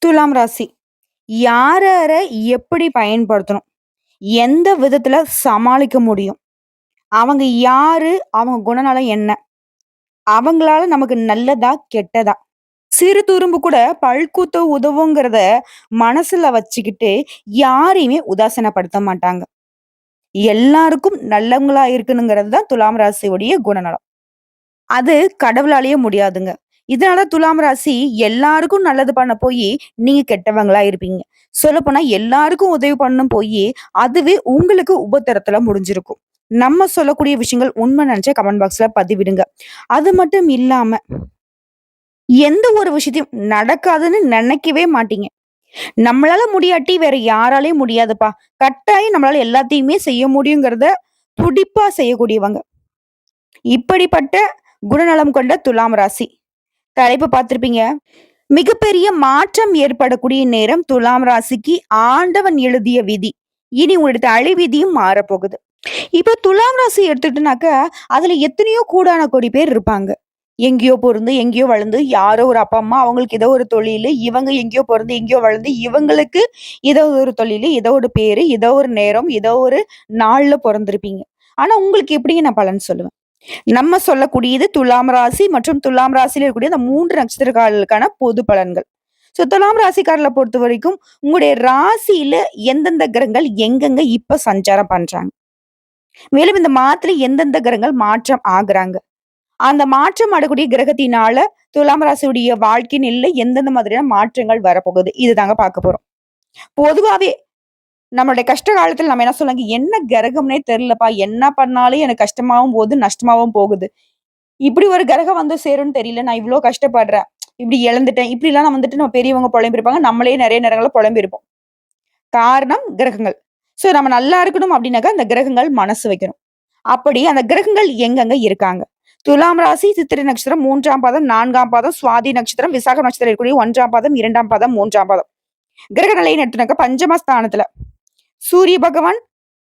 துலாம் ராசி. யார யார எப்படி பயன்படுத்தணும்? எந்த விதத்துல சமாளிக்க முடியும்? அவங்க யாரு? அவங்க குணநலம் என்ன? அவங்களால நமக்கு நல்லதா? கெட்டதா? சிறு துரும்பு கூட பல்குத்த உதவுங்கிறத மனசுல வச்சுக்கிட்டு யாரையுமே உதாசீனப்படுத்த மாட்டாங்க. எல்லாருக்கும் நல்லவங்களா இருக்கணுங்கிறது தான் துலாம் ராசியுடைய குணநலம். அது கடவுளாலேயே முடியாதுங்க. இதனால துலாம் ராசி எல்லாருக்கும் நல்லது பண்ண போயி, நீங்க கெட்டவங்களா இருப்பீங்க. சொல்லப்போனா எல்லாருக்கும் உதவி பண்ண போயி, அதுவே உங்களுக்கு உபத்திரத்துல முடிஞ்சிருக்கும். நம்ம சொல்லக்கூடிய விஷயங்கள் உண்மை நெனச்சா கமெண்ட் பாக்ஸ்ல பதிவிடுங்க. அது மட்டும் இல்லாம, எந்த ஒரு விஷயத்தையும் நடக்காதுன்னு நெனைக்கவே மாட்டீங்க. நம்மளால முடியாட்டி வேற யாராலயும் முடியாதுப்பா. கட்டாயம் நம்மளால எல்லாத்தையுமே செய்ய முடியுங்கிறத துடிப்பா செய்யக்கூடியவங்க. இப்படிப்பட்ட குணநலம் கொண்ட துலாம் ராசி. தலைப்பு பார்த்திருப்பீங்க. மிகப்பெரிய மாற்றம் ஏற்படக்கூடிய நேரம் துலாம் ராசிக்கு ஆண்டவன் எழுதிய விதி. இனி உங்களுடைய தலைவிதியும் மாறப்போகுது. இப்ப துலாம் ராசி எடுத்துக்கிட்டனாக்க, அதுல எத்தனையோ கோடான கோடி பேர் இருப்பாங்க. எங்கேயோ பொறந்து, எங்கேயோ வளர்ந்து, யாரோ ஒரு அப்பா, அம்மா அவங்களுக்கு ஏதோ ஒரு தொழிலு, இவங்க எங்கேயோ பொறந்து, எங்கேயோ வளர்ந்து, இவங்களுக்கு ஏதோ ஒரு தொழிலு, ஏதோ ஒரு பேரு, ஏதோ ஒரு நேரம், ஏதோ ஒரு நாள்ல பொறந்திருப்பீங்க. ஆனா உங்களுக்கு எப்படிங்க நான் பலன் சொல்லுவேன்? நம்ம சொல்லக்கூடியது துலாம் ராசி மற்றும் துலாம் ராசியில இருக்கக்கூடிய அந்த 3 நட்சத்திரக்காரர்களுக்கான பொது பலன்கள். துலாம் ராசிக்காரர்கள பொறுத்தவரைக்கும், உங்களுடைய ராசியில எந்தெந்த கிரகங்கள் எங்கெங்க இப்ப சஞ்சாரம் பண்றாங்க. மேலும் இந்த மாதத்துல எந்தெந்த கிரகங்கள் மாற்றம் ஆகுறாங்க. அந்த மாற்றம் அடையக்கூடிய கிரகத்தினால துலாம் ராசியுடைய வாழ்க்கை நிலையில எந்தெந்த மாதிரியான மாற்றங்கள் வரப்போகுது. இதுதாங்க பார்க்க போறோம். பொதுவாவே நம்மளுடைய கஷ்ட காலத்துல நம்ம என்ன சொல்லலாங்க, என்ன கிரகம்னே தெரியலப்பா. என்ன பண்ணாலும் எனக்கு கஷ்டமாவும் போகுது, நஷ்டமாவும் போகுது. இப்படி ஒரு கிரகம் வந்து சேரும்னு தெரியல. நான் இவ்ளோ கஷ்டப்படுறேன். இப்படி இழந்துட்டேன். இப்படிலாம் நான் வந்துட்டு நம்ம பெரியவங்க புலம்பியிருப்பாங்க. நம்மளே நெறைய நேரங்கள்ல புலம்பியிருப்போம். காரணம் கிரகங்கள். நம்ம நல்லா இருக்கணும் அப்படின்னாக்கா, அந்த கிரகங்கள் மனசு வைக்கணும். அப்படி அந்த கிரகங்கள் எங்கெங்க இருக்காங்க? துலாம் ராசி சித்திரை நட்சத்திரம் 3ஆம் பாதம், 4ஆம் பாதம், சுவாதி நட்சத்திரம், விசாகம் நட்சத்திரம் இருக்கக்கூடிய 1ஆம் பாதம், 2ஆம் பாதம், 3ஆம் பாதம். கிரக நிலைன்னு எடுத்துனாக்கா பஞ்சமஸ்தானத்துல சூரிய பகவான்,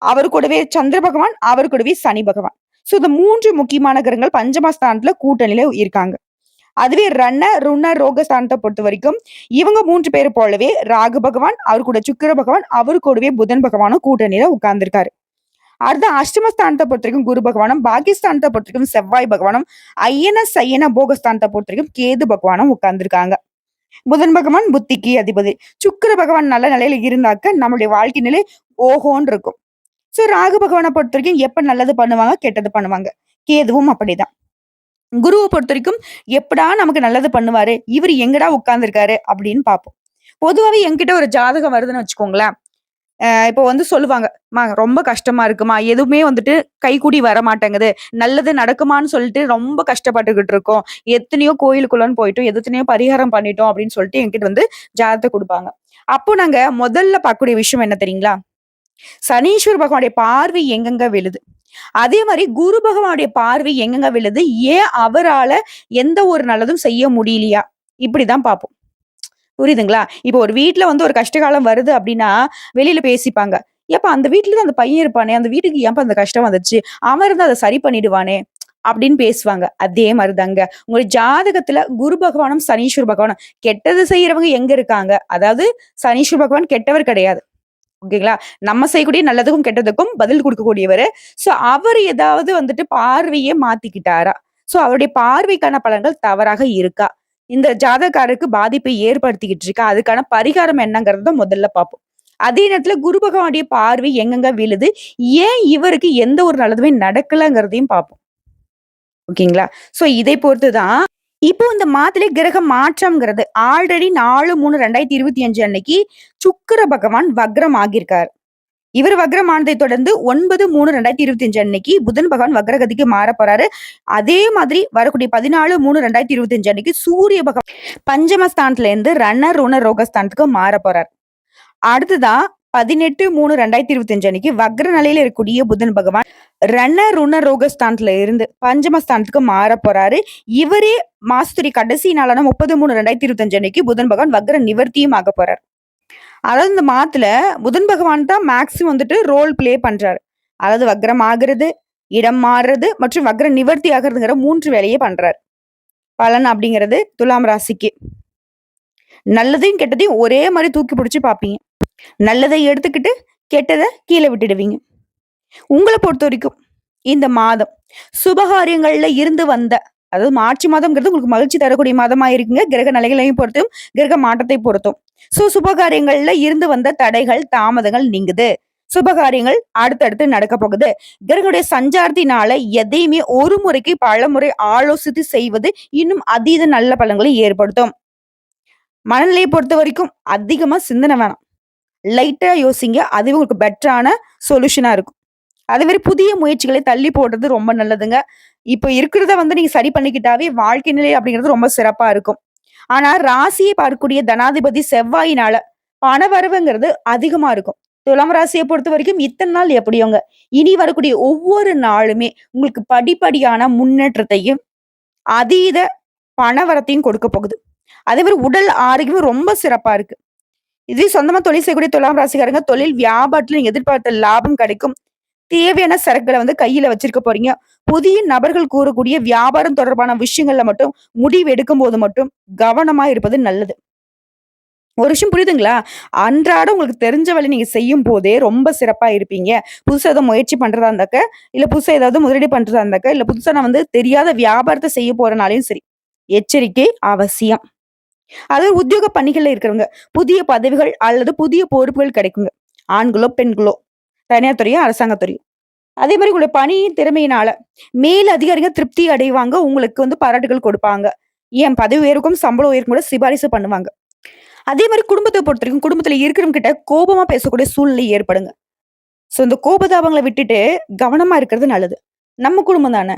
அவர் கூடவே சந்திர பகவான், அவர் கூடவே சனி பகவான். இந்த 3 முக்கியமான கிரகங்கள் பஞ்சமஸ்தானத்துல கூட்டணியில இருக்காங்க. அதுவே ருண, ரோக ஸ்தானத்த பொறுத்தவரைக்கும், இவங்க 3 பேரு போலவே ராகு பகவான், அவர் கூட சுக்கிர பகவான், அவரு கூடவே புதன் பகவானும் கூட்டணியில உட்கார்ந்திருக்காரு. அடுத்து அஷ்டமஸ்தானத்த பொறுத்தவரைக்கும் குரு பகவானும், பாகிஸ்தானத்த பொறுத்தவரைக்கும் செவ்வாய் பகவானும், அய்யன சயன போகஸ்தானத்த பொறுத்தவரைக்கும் கேது பகவானும் உட்கார்ந்திருக்காங்க. புதன் பகவான் புத்திக்கு அதிபதி. சுக்கிர பகவான் நல்ல நிலையில இருந்தாக்க நம்மளுடைய வாழ்க்கை நிலை ஓஹோன்னு இருக்கும். ராகு பகவான பொறுத்தவரைக்கும் எப்ப நல்லது பண்ணுவாங்க, கெட்டது பண்ணுவாங்க. கேதுவும் அப்படிதான். குருவ பொறுத்தவரைக்கும் எப்படா நமக்கு நல்லது பண்ணுவாரு, இவரு எங்கடா உட்கார்ந்திருக்காரு அப்படின்னு பார்ப்போம். பொதுவாவே என்கிட்ட ஒரு ஜாதகம் வருதுன்னு வச்சுக்கோங்களேன். இப்போ வந்து சொல்லுவாங்க, "ம்மா ரொம்ப கஷ்டமா இருக்கும்மா. எதுவுமே வந்துட்டு கைக்கூடி வரமாட்டேங்குது. நல்லது நடக்குமான்னு சொல்லிட்டு ரொம்ப கஷ்டப்பட்டுக்கிட்டு இருக்கோம். எத்தனையோ கோயிலுக்குள்ளன்னு போயிட்டோம். எத்தனையோ பரிகாரம் பண்ணிட்டோம்." அப்படின்னு சொல்லிட்டு என்கிட்ட வந்து ஜாதகத்த குடுப்பாங்க. அப்போ நாங்க முதல்ல பார்க்கக்கூடிய விஷயம் என்ன தெரியுங்களா? சனீஸ்வர பகவானுடைய பார்வை எங்கெங்க விழுது? அதே மாரி குரு பகவானுடைய பார்வை எங்கெங்க விழுது? ஏன் அவரால எந்த ஒரு நல்லதும் செய்ய முடியலையா? இப்படிதான் பார்ப்போம். புரியுதுங்களா? இப்போ ஒரு வீட்ல வந்து ஒரு கஷ்டகாலம் வருது அப்டின்னா, வெளில பேசிப்பாங்க. "ஏப்பா அந்த வீட்ல தான் அந்த பையன் இருப்பானே, அந்த வீட்டுக்கு ஏன்பா அந்த கஷ்டம் வந்துச்சு? அவன் இருந்தா அத சரி பண்ணிடுவானே." அப்படின்னு பேசுவாங்க. அதே மாரி தாங்க. உங்க ஜாதகத்துல குரு பகவானும், சனீஸ்வர பகவானும் கெட்டது செய்றவங்க எங்க இருக்காங்க? அதாவது சனீஸ்வர பகவான் கெட்டவர் கிடையாது. ஓகேங்களா? நம்ம செய்யக்கூடிய நல்லதுக்கும், கெட்டதுக்கும் பதில் குடுக்கக்கூடியவரு. அவரு ஏதாவது வந்துட்டு பார்வையே மாத்திக்கிட்டாரா? அவருடைய பார்வைக்கான பலன்கள் தவறாக இருக்கா? இந்த ஜாதகக்காரருக்கு பாதிப்பை ஏற்படுத்திக்கிட்டு இருக்கா? அதுக்கான பரிகாரம் என்னங்கிறத முதல்ல பார்ப்போம். அதே நேரத்துல குரு பகவானுடைய பார்வை எங்கெங்க விழுது? ஏன் இவருக்கு எந்த ஒரு நல்லதுமே நடக்கலங்கிறதையும் பார்ப்போம். ஓகேங்களா? இதை பொறுத்து தான் இப்போ இந்த மாதத்திலே கிரக மாற்றம்ங்கிறது ஆல்ரெடி 4/3/2025 அன்னைக்கு சுக்கிர பகவான் வக்ரம் ஆகியிருக்காரு. இவர் வக்ரம் ஆனதை தொடர்ந்து 9/3/2025 அன்னைக்கு புதன் பகவான் வக்ரகதிக்கு மாறப் போறாரு. அதே மாதிரி வரக்கூடிய 14/3/2025 அன்னைக்கு சூரிய பகவான் பஞ்சமஸ்தானத்துல இருந்து ருண ரோகஸ்தானத்துக்கு மாறப் போறார். அடுத்ததா 18/3/2025 அன்னைக்கு வக்ர நிலையில இருக்கக்கூடிய புதன் பகவான் ருண ரோகஸ்தானத்துல இருந்து பஞ்சமஸ்தானத்துக்கு மாறப் போறாரு. இவரே மாசத்துடைய கடைசி நாளான 30/3/2025 அன்னைக்கு புதன் பகவான் வக்ர நிவர்த்தியும் ஆகப் போறார். அதாவது இந்த மாதத்துல புதன் பகவான் தான் மேக்ஸிமம் வந்துட்டு ரோல் ப்ளே பண்றாரு. அதாவது வக்ரம் ஆகுறது, இடம் மாறுறது மற்றும் வக்ர நிவர்த்தி ஆகுறதுங்கிற 3 வேலையே பண்றாரு. பலன் அப்படிங்கிறது துலாம் ராசிக்கு. நல்லதையும், கெட்டதையும் ஒரே மாரி தூக்கி பிடிச்சு பார்ப்பீங்க. நல்லதை எடுத்துக்கிட்டு, கெட்டத கீழ விட்டுடுவீங்க. உங்கள பொறுத்தவரைக்கும், இந்த மாதம் சுபகாரியங்கள்ல இருந்து வந்த அதாவது மார்ச் மாதம்ங்கிறது உங்களுக்கு மகிழ்ச்சி தரக்கூடிய மாதமா இருக்குங்க. கிரக நிலைகளையும் பொறுத்தும், கிரக மாற்றத்தை பொறுத்தும். சுபகாரியங்கள்ல இருந்து வந்த தடைகள், தாமதங்கள் நீங்குது. சுபகாரியங்கள் அடுத்தடுத்து நடக்க போகுது. கிரகங்களுடைய சஞ்சாரத்தினால எதையுமே ஒரு முறைக்கு பலமுறை ஆலோசித்து செய்வது இன்னும் அதீத நல்ல பலன்களை ஏற்படுத்தும். மனநிலையை பொறுத்தவரைக்கும் அதிகமா சிந்தனை வேணாம். லைட்டா யோசிங்க. அதுவே உங்களுக்கு பெட்டரான சொல்யூஷனா இருக்கும். அதே மாரி புதிய முயற்சிகளை தள்ளி போடுறது ரொம்ப நல்லதுங்க. இப்ப இருக்கிறத நீங்க சரி பண்ணிக்கிட்டாவே வாழ்க்கை நிலை அப்படிங்கிறது ரொம்ப சிறப்பா இருக்கும். ஆனா ராசியை பார்க்கக்கூடிய தனாதிபதி செவ்வாயினால பணவரவுங்கிறது அதிகமா இருக்கும். துலாம் ராசியை பொறுத்தவரைக்கும் இத்தன நாள் எப்படியோங்க, இனி வரக்கூடிய ஒவ்வொரு நாளுமே உங்களுக்கு படிப்படியான முன்னேற்றத்தையும், அதீத பணவரத்தையும் கொடுக்க போகுது. அதே மாரி உடல் ஆரோக்கியமும் ரொம்ப சிறப்பா இருக்கு. இதே சொந்தமா தொழில் செய்யக்கூடிய துலாம் ராசிக்காரங்க தொழில் வியாபாரத்துல நீங்க எதிர்பார்த்த லாபம் கிடைக்கும். தேவையான சரக்குகள கையில வச்சிருக்க போறீங்க. புதிய நபர்கள் கூறக்கூடிய வியாபாரம் தொடர்பான விஷயங்கள்ல மட்டும் முடிவு எடுக்கும்போது மட்டும் கவனமா இருப்பது நல்லது. ஒரு விஷயம் புரியுதுங்களா? அன்றாடம் உங்களுக்கு தெரிஞ்ச வேலைய நீங்க செய்யும்போதே ரொம்ப சிறப்பா இருப்பீங்க. புதுசா ஏதோ முயற்சி பண்றதா இருந்தாக்க, இல்ல புதுசா ஏதாவது முதலீடு பண்றதா இருந்தாக்க, இல்ல புதுசா நான் தெரியாத வியாபாரத்த செய்ய போறனாலயும் சரி, எச்சரிக்கை அவசியம். அதாவது உத்தியோக பணிகள்ல இருக்கிறவங்க, புதிய பதவிகள் அல்லது புதிய பொறுப்புகள் கிடைக்குங்க. ஆண்களோ, பெண்களோ, தனியார் துறையோ, அரசாங்கத் துறையோ. அதே மாரி உங்களுடைய பணியின் திறமையினால மேல் அதிகாரிகள் திருப்தி அடைவாங்க. உங்களுக்கு பாராட்டுகள் கொடுப்பாங்க. ஏன் பதவி உயர்வுக்கும், சம்பள உயர்வுக்கும் கூட சிபாரிசு பண்ணுவாங்க. அதே மாரி குடும்பத்த பொறுத்தவரைக்கும், குடும்பத்துல இருக்கிறவங்க கிட்ட கோபமா பேசக்கூடிய சூழ்நிலை ஏற்படுங்க. சோ இந்த கோபதாபங்கள விட்டுட்டு கவனமா இருக்கிறது நல்லது. நம்ம குடும்பம் தானே.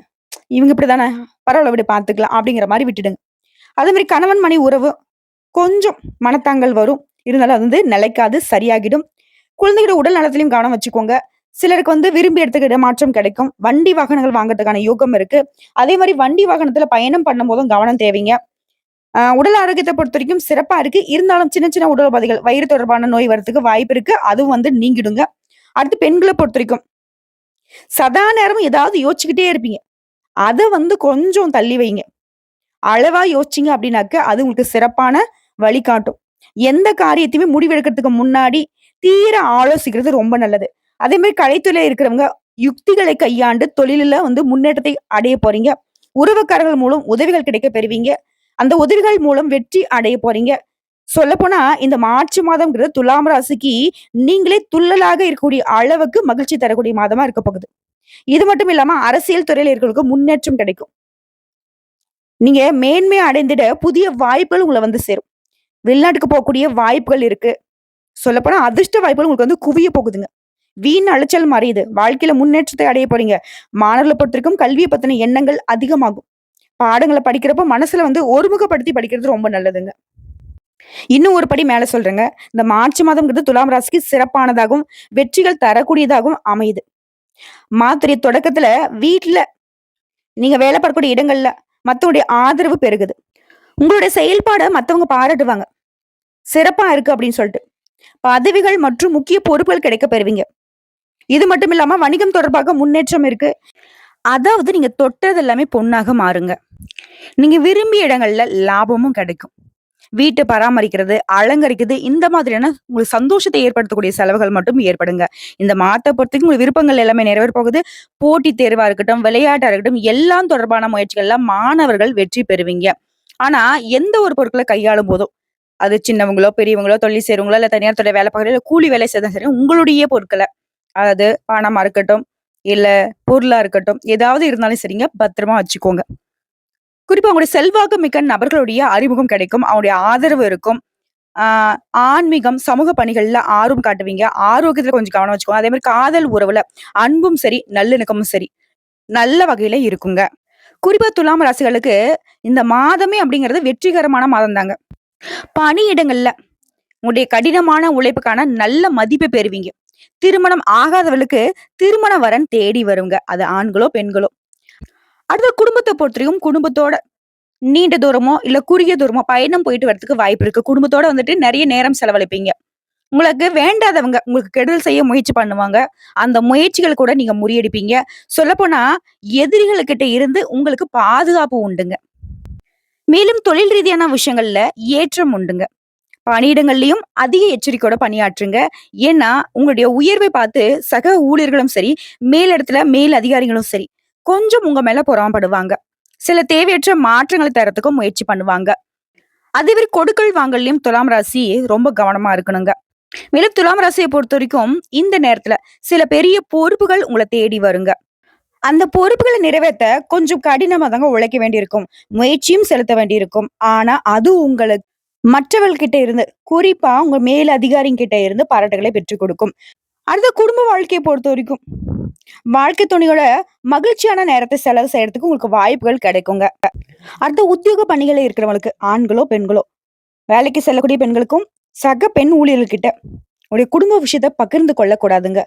இவங்க இப்படிதானே. பரவால்ல விடு பார்த்துக்கலாம். அப்படிங்கிற மாரி விட்டுடுங்க. அதே மாரி கணவன் மனைவி உறவு கொஞ்சம் மனத்தாங்கல் வரும். இருந்தாலும் அது நிலைக்காது, சரியாகிடும். குழந்தைகளோட உடல் நலத்திலயும் கவனம் வச்சுக்கோங்க. சிலருக்கு விரும்பி எடுத்துக்க இடமாற்றம் கிடைக்கும். வண்டி வாகனங்கள் வாங்குறதுக்கான யோகம் இருக்கு. அதே மாரி வண்டி வாகனத்துல பயணம் பண்ணும்போதும் கவனம் தேவைங்க. உடல் ஆரோக்கியத்த பொறுத்தவரைக்கும் சிறப்பா இருக்கு. இருந்தாலும் சின்ன சின்ன உடல் உபாதைகள், வயிறு தொடர்பான நோய் வரதுக்கு வாய்ப்பு இருக்கு. அதுவும் நீங்கிடுங்க. அடுத்து பெண்கள பொறுத்தவரைக்கும், சதா நேரமும் ஏதாவது யோசிச்சுக்கிட்டே இருப்பீங்க. அத கொஞ்சம் தள்ளி வைங்க. அளவா யோசிச்சீங்க அப்படின்னாக்க, அது உங்களுக்கு சிறப்பான வழிகாட்டும். எந்த காரியத்தையுமே முடிவெடுக்கிறதுக்கு முன்னாடி தீர ஆலோசிக்கிறது ரொம்ப நல்லது. அதே மாரி கலைத்துறையில இருக்கிறவங்க யுக்திகளை கையாண்டு தொழிலுல முன்னேற்றத்தை அடைய போறீங்க. உறவுக்காரர்கள் மூலம் உதவிகள் கிடைக்க பெறுவீங்க. அந்த உதவிகள் மூலம் வெற்றி அடைய போறீங்க. சொல்லப்போனா இந்த மார்ச் மாதம்ங்கிறது துலாம் ராசிக்கு நீங்களே துள்ளலாக இருக்கக்கூடிய அளவுக்கு மகிழ்ச்சி தரக்கூடிய மாதமா இருக்க போகுது. இது மட்டும் இல்லாம அரசியல் துறையில இருக்கிறவங்களுக்கு முன்னேற்றம் கிடைக்கும். நீங்க மேன்மை அடைந்திட புதிய வாய்ப்புகள் உங்கள சேரும். வெளிநாட்டுக்கு போகக்கூடிய வாய்ப்புகள் இருக்கு. சொல்லப்போனா அதிர்ஷ்ட வாய்ப்புகள் உங்களுக்கு குவிய போகுதுங்க. வீண் அலைச்சல் மறையுது. வாழ்க்கையில முன்னேற்றத்தை அடைய போறீங்க. மாணவர்கள பொறுத்தவரைக்கும் கல்விய பத்தின எண்ணங்கள் அதிகமாகும். பாடங்கள படிக்கிறப்போ மனசுல ஒருமுகப்படுத்தி படிக்கிறது ரொம்ப நல்லதுங்க. இன்னும் ஒரு படி மேல சொல்றேங்க. இந்த மார்ச் மாதம்ங்கிறது துலாம் ராசிக்கு சிறப்பானதாகவும், வெற்றிகள் தரக்கூடியதாகவும் அமையுது. மாதத்துடைய தொடக்கத்துல வீட்ல நீங்க வேலை பார்க்கக்கூடிய இடங்கள்ல மத்தவங்களுடைய ஆதரவு பெருகுது. உங்களுடைய செயல்பாட மத்தவங்க பாராட்டுவாங்க. சிறப்பா இருக்கு அப்படின்னு சொல்லிட்டு. பதவிகள் மற்றும் முக்கிய பொறுப்புகள் கிடைக்க பெறுவீங்க. இது மட்டும் இல்லாம வணிகம் தொடர்பாக முன்னேற்றம் இருக்கு. அதாவது நீங்க தொட்டது எல்லாமே பொன்னாக மாறுங்க. நீங்க விரும்பிய இடங்கள்ல லாபமும் கிடைக்கும். வீட்டை பராமரிக்கிறது, அலங்கரிக்கிறது இந்த மாதிரியான உங்களுக்கு சந்தோஷத்தை ஏற்படுத்தக்கூடிய செலவுகள் மட்டும் ஏற்படுங்க. இந்த மாத்த பொறுத்தவரைக்கும் உங்க விருப்பங்கள் எல்லாமே நிறைவேற போகுது. போட்டித் தேர்வா இருக்கட்டும், விளையாட்டா இருக்கட்டும், எல்லாம் தொடர்பான முயற்சிகள்ல மாணவர்கள் வெற்றி பெறுவீங்க. ஆனா எந்த ஒரு பொருட்கள கையாளும் போதும், அது சின்னவங்களோ, பெரியவங்களோ, தொழில் செய்றவங்களோ, இல்ல தனியார் துறை வேலை பார்க்குறவங்களோ, இல்ல கூலி வேலை செய்றதா சரி, உங்களுடைய பொருட்கள அதாவது பணமா இருக்கட்டும், இல்ல பொருளா இருக்கட்டும், ஏதாவது இருந்தாலும் சரிங்க, பத்திரமா வச்சுக்கோங்க. குறிப்பா உங்களுடைய செல்வாக்கு மிக்க நபர்களுடைய அறிமுகம் கிடைக்கும். அவங்களுடைய ஆதரவு இருக்கும். ஆ ஆன்மீகம், சமூக பணிகள்ல ஆர்வம் காட்டுவீங்க. ஆரோக்கியத்துல கொஞ்சம் கவனம் வச்சுக்கோங்க. அதே மாரி காதல் உறவுல அன்பும் சரி, நல்லிணக்கமும் சரி, நல்ல வகையில இருக்குங்க. குறிப்பா துலாம் ராசிகளுக்கு இந்த மாதமே அப்படிங்கிறது வெற்றிகரமான மாதம் தாங்க. பணியிடங்கள்ல உங்களுடைய கடினமான உழைப்புக்கான நல்ல மதிப்பை பெறுவீங்க. திருமணம் ஆகாதவர்களுக்கு திருமண வரன் தேடி வருங்க. அது ஆண்களோ, பெண்களோ. அடுத்து குடும்பத்த பொறுத்தவரைக்கும் குடும்பத்தோட நீண்ட தூரமோ, இல்ல குறுகிய தூரமோ பயணம் போயிட்டு வரதுக்கு வாய்ப்பு இருக்கு. குடும்பத்தோட நெறைய நேரம் செலவழிப்பீங்க. உங்களுக்கு வேண்டாதவங்க உங்களுக்கு கெடுதல் செய்ய முயற்சி பண்ணுவாங்க. அந்த முயற்சிகள் கூட நீங்க முறியடிப்பீங்க. சொல்லப்போனா எதிரிகள்கிட்ட இருந்து உங்களுக்கு பாதுகாப்பு உண்டுங்க. மேலும் தொழில் ரீதியான விஷயங்கள்ல ஏற்றம் உண்டுங்க. பணியிடங்கள்லயும் அதிக எச்சரிக்கையோட பணியாற்றுங்க. ஏன்னா, உங்களுடைய உயர்வை பார்த்து சக ஊழியர்களும் சரி, மேலிடத்துல மேல் அதிகாரிகளும் சரி, கொஞ்சம் உங்க மேல பொறாமைப்படுவாங்க. சில தேவையற்ற மாற்றங்கள தர்றதுக்கும் முயற்சி பண்ணுவாங்க. அதேமாரி கொடுக்கல் வாங்கல்லயும் துலாம் ராசி ரொம்ப கவனமா இருக்கணுங்க. மேலும் துலாம் ராசிய பொறுத்தவரைக்கும், இந்த நேரத்துல சில பெரிய பொறுப்புகள் உங்கள தேடி வருங்க. அந்த பொறுப்புகள நிறைவேத்த கொஞ்சம் கடினமா தாங்க உழைக்க வேண்டியிருக்கும். முயற்சியும் செலுத்த வேண்டியிருக்கும். ஆனா, அது உங்களுக்கு மற்றவர்கள்கிட்ட இருந்து, குறிப்பா உங்க மேல் அதிகாரிங்கிட்ட இருந்து பாராட்டுகளை பெற்றுக் கொடுக்கும். அடுத்து குடும்ப வாழ்க்கைய பொறுத்தவரைக்கும், வாழ்க்கை துணையோட மகிழ்ச்சியான நேரத்த செலவு செய்யறதுக்கு உங்களுக்கு வாய்ப்புகள் கிடைக்குங்க. அடுத்து உத்தியோக பணிகள்ல இருக்கிறவங்களுக்கு, ஆண்களோ, பெண்களோ, வேலைக்கு செல்லக்கூடிய பெண்களுக்கும், சக பெண் ஊழியர்கள்கிட்ட உடைய குடும்ப விஷயத்த பகிர்ந்து கொள்ளக்கூடாதுங்க.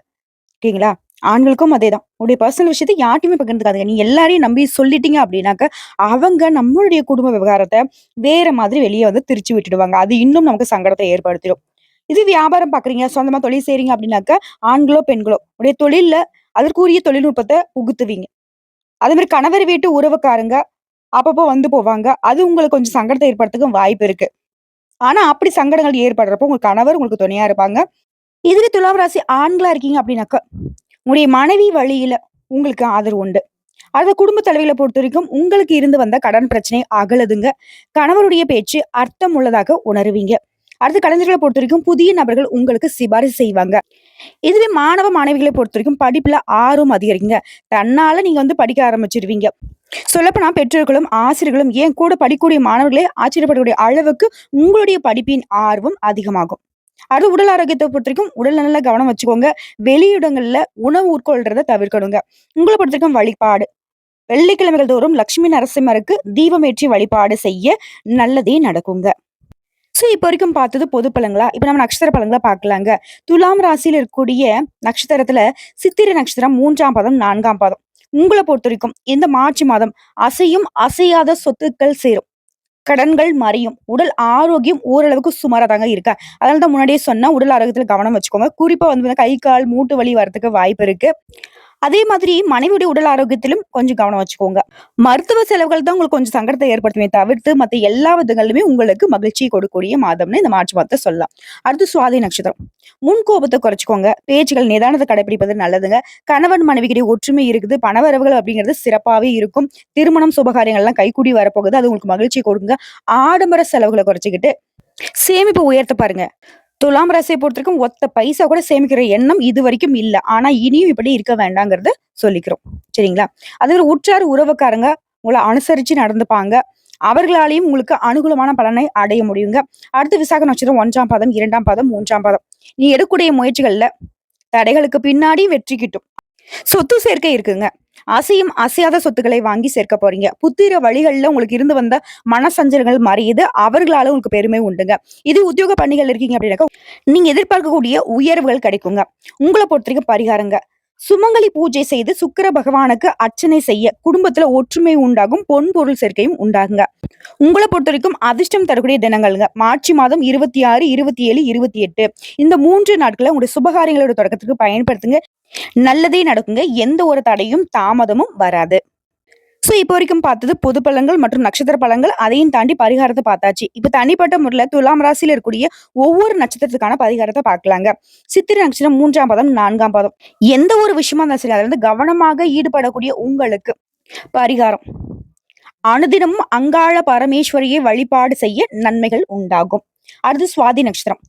ஓகேங்களா? ஆண்களுக்கும் அதேதான். உங்களுடைய பர்சனல் விஷயத்த யார்ட்டயுமே பகிர்ந்துக்காதீங்க. நீங்க எல்லாரையும் நம்பி சொல்லிட்டீங்க அப்படின்னாக்க, அவங்க நம்மளுடைய குடும்ப விவகாரத்த வேற மாதிரி வெளிய வந்து திரிச்சு விட்டுடுவாங்க. அது இன்னும் நமக்கு சங்கடத்த ஏற்படுத்திடும். இது வியாபாரம் பார்க்குறீங்க, சொந்தமா தொழில் செய்றீங்க அப்படின்னாக்க, ஆண்களோ, பெண்களோ உடைய தொழில்ல அதற்குரிய தொழில்நுட்பத்த புகுத்துவீங்க. அதே மாரி கணவர் வீட்டு உறவுக்காரங்க அப்பப்போ வந்து போவாங்க. அது உங்களுக்கு கொஞ்சம் சங்கடத்த ஏற்படுத்தவும் வாய்ப்பு இருக்கு. ஆனா, அப்படி சங்கடங்கள் ஏற்படுறப்போ உங்க கணவர் உங்களுக்கு துணையா இருப்பாங்க. இதுவே துலாம் ராசி ஆண்களா இருக்கீங்க அப்படின்னாக்க, உங்களுடைய மனைவி வழியில உங்களுக்கு ஆதரவு உண்டு. அடுத்த குடும்ப தலைவிகள பொறுத்தவரைக்கும் உங்களுக்கு இருந்து வந்த கடன் பிரச்சனை அகலுதுங்க. கணவருடைய பேச்சு அர்த்தம் உள்ளதாக உணருவீங்க. அடுத்து கலைஞர்கள பொறுத்தவரைக்கும் புதிய நபர்கள் உங்களுக்கு சிபாரிசு செய்வாங்க. இதுவே மாணவ, மாணவிகளை பொறுத்தவரைக்கும் படிப்புல ஆர்வம் அதிகரிக்குங்க. தன்னால நீங்க வந்து படிக்க ஆரம்பிச்சுருவீங்க. சொல்லப்போனா பெற்றோர்களும், ஆசிரியர்களும் ஏன் கூட படிக்கக்கூடிய மாணவர்களே ஆச்சரியப்படக்கூடிய அளவுக்கு உங்களுடைய படிப்பின் ஆர்வம் அதிகமாகும். அது உடல் ஆரோக்கியத்த பொறுத்தவரைக்கும் உடல் நல கவனம் வச்சுக்கோங்க. வெளியிடங்கள்ல உணவு உட்கொள்றத தவிர்க்கணுங்க. உங்கள பொறுத்தவரைக்கும் வழிபாடு. வெள்ளிக்கிழமைகள் தோறும் லட்சுமி நரசிம்மருக்கு தீபமேற்றி வழிபாடு செய்ய நல்லதே நடக்குங்க. இப்ப வரைக்கும் பார்த்தது பொது பலன்களா? இப்ப நம்ம நட்சத்திர பலன்கள பார்க்கலாங்க. துலாம் ராசியில இருக்கக்கூடிய நட்சத்திரத்துல சித்திரை நட்சத்திரம் 3ஆம் பாதம், 4ஆம் பாதம். உங்கள பொறுத்தவரைக்கும் இந்த மார்ச் மாதம் அசையும், அசையாத சொத்துக்கள் சேரும். கடன்கள் மறையும். உடல் ஆரோக்கியம் ஓரளவுக்கு சுமாரா தாங்க இருக்கு. அதனால தான் முன்னாடியே சொன்னேன், உடல் ஆரோக்கியத்துல கவனம் வச்சுக்கோங்க. குறிப்பா வந்து கை, கால், மூட்டு வலி வரதுக்கு வாய்ப்பு இருக்கு. அதே மாதிரி மனைவியுடைய உடல் ஆரோக்கியத்திலும் கொஞ்சம் கவனம் வச்சுக்கோங்க. மருத்துவ செலவுகள் தான் உங்களுக்கு கொஞ்சம் சங்கடத்தை ஏற்படுத்துமே தவிர்த்து, மத்த எல்லா விதங்களிலுமே உங்களுக்கு மகிழ்ச்சியை கொடுக்கக்கூடிய மாதம்னு இந்த மார்ச் மாதத்த சொல்லலாம். அடுத்து சுவாதி நட்சத்திரம். முன் கோபத்த குறைச்சுக்கோங்க. பேச்சுகள் நிதானத்த கடைபிடிப்பது நல்லதுங்க. கணவன் மனைவிக்கிடையே ஒற்றுமை இருக்குது. பணவரவுகள் அப்படிங்கிறது சிறப்பாவே இருக்கும். திருமணம் சுபகாரியங்கள்லாம் கைகூடி வரப்போகுது. அது உங்களுக்கு மகிழ்ச்சிய கொடுக்குங்க. ஆடம்பர செலவுகள குறைச்சுக்கிட்டு, சேமிப்பு உயர்த்த பாருங்க. துலாம் ராசியை பொறுத்தவரைக்கும் ஒத்த பைசா கூட சேமிக்கிற எண்ணம் இதுவரைக்கும் இல்ல. ஆனா இனியும் இப்படி இருக்க வேண்டாங்கிறத சொல்லிக்கிறோம். சரிங்களா? அதே மாரி உற்றார் உறவுக்காரங்க உங்கள அனுசரிச்சு நடந்துப்பாங்க. அவர்களாலேயும் உங்களுக்கு அனுகூலமான பலனை அடைய முடியுங்க. அடுத்து விசாக நட்சத்திரம் 1ஆம் பாதம், 2ஆம் பாதம், 3ஆம் பாதம். நீ எடுக்கக்கூடிய முயற்சிகள்ல தடைகளுக்கு பின்னாடி வெற்றி கிட்டும். சொத்து சேர்க்கை இருக்குங்க. அசையும் அசையாத சொத்துக்களை வாங்கி சேர்க்க போறீங்க. புத்திர வழிகள்ல உங்களுக்கு இருந்து வந்த மனசஞ்சலங்கள் மறையுது. அவர்களால உங்களுக்கு பெருமை உண்டுங்க. இது உத்தியோக பணிகள் இருக்கீங்க அப்படின்னாக்கா, நீங்க எதிர்பார்க்கக்கூடிய உயர்வுகள் கிடைக்குங்க. உங்கள பொறுத்தவரைக்கும் பரிகாரங்க. சுமங்கலி பூஜை செய்து சுக்கிர பகவானுக்கு அர்ச்சனை செய்ய குடும்பத்துல ஒற்றுமை உண்டாகும். பொன் பொருள் சேர்க்கையும் உண்டாகுங்க. உங்கள பொறுத்தவரைக்கும் அதிர்ஷ்டம் தரக்கூடிய தினங்கள்ங்க. மார்ச் மாதம் 26, 27, 28 இந்த 3 நாட்கள உங்களுடைய சுபகாரியங்களோட தொடக்கத்துக்கு பயன்படுத்துங்க. நல்லதே நடக்குங்க. எந்த ஒரு தடையும், தாமதமும் வராது. இப்ப வரைக்கும் பார்த்தது பொது பலன்கள் மற்றும் நட்சத்திர பலன்கள். அதையும் தாண்டி பரிகாரத்த பார்த்தாச்சு. இப்ப தனிப்பட்ட முறையில துலாம் ராசியில இருக்கக்கூடிய ஒவ்வொரு நட்சத்திரத்துக்கான பரிகாரத்த பார்க்கலாங்க. சித்திரை நட்சத்திரம் 3ஆம் பாதம், 4ஆம் பாதம். எந்த ஒரு விஷயமா இருந்தாலும் சரி, அதுல இருந்து கவனமாக ஈடுபடக்கூடிய உங்களுக்கு பரிகாரம். அனுதினமும் அங்காள பரமேஸ்வரியை வழிபாடு செய்ய நன்மைகள் உண்டாகும். அடுத்து சுவாதி நட்சத்திரம்.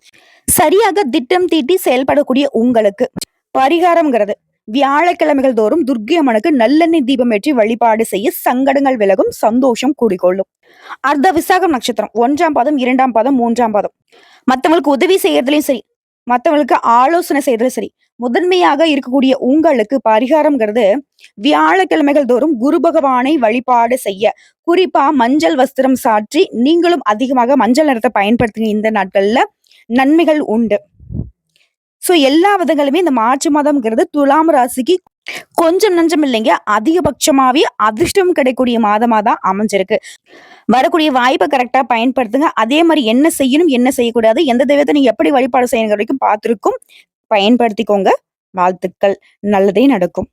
சரியாக திட்டம் தீட்டி செயல்படக்கூடிய உங்களுக்கு பரிகாரம்ங்கிறது வியாழக்கிழமைகள் தோறும் துர்க்கை அம்மனுக்கு நல்லெண்ணெய் தீபம் ஏற்றி வழிபாடு செய்ய சங்கடங்கள் விலகும், சந்தோஷம் கூடிக்கொள்ளும். அர்த்த விசாகம் நட்சத்திரம் 1ஆம் பாதம், 2ஆம் பாதம், 3ஆம் பாதம். மத்தவங்களுக்கு உதவி செய்யறதுலயும் சரி, மத்தவங்களுக்கு ஆலோசனை செய்யறதுலயும் சரி, முதன்மையாக இருக்கக்கூடிய உங்களுக்கு பரிகாரம்ங்கிறது வியாழக்கிழமைகள் தோறும் குரு பகவானை வழிபாடு செய்ய, குறிப்பா மஞ்சள் வஸ்திரம் சாற்றி நீங்களும் அதிகமாக மஞ்சள் நிறத்தை பயன்படுத்துங்க. இந்த நாட்கள்ல நன்மைகள் உண்டு. எல்லா விதங்களுமே இந்த மார்ச் மாதம்ங்கிறது துலாம் ராசிக்கு கொஞ்சம் நஞ்சம் இல்லைங்க. அதிகபட்சமாவே அதிர்ஷ்டம் கிடைக்கக்கூடிய மாதமா தான் அமைஞ்சிருக்கு. வரக்கூடிய வாய்ப்பை கரெக்டா பயன்படுத்துங்க. அதே மாதிரி என்ன செய்யணும், என்ன செய்யக்கூடாது, எந்த தெய்வத்தை நீங்க எப்படி வழிபாடு செய்யணுங்கிற வரைக்கும் பார்த்திருக்கும். பயன்படுத்திக்கோங்க. வாழ்த்துக்கள். நல்லதே நடக்கும்.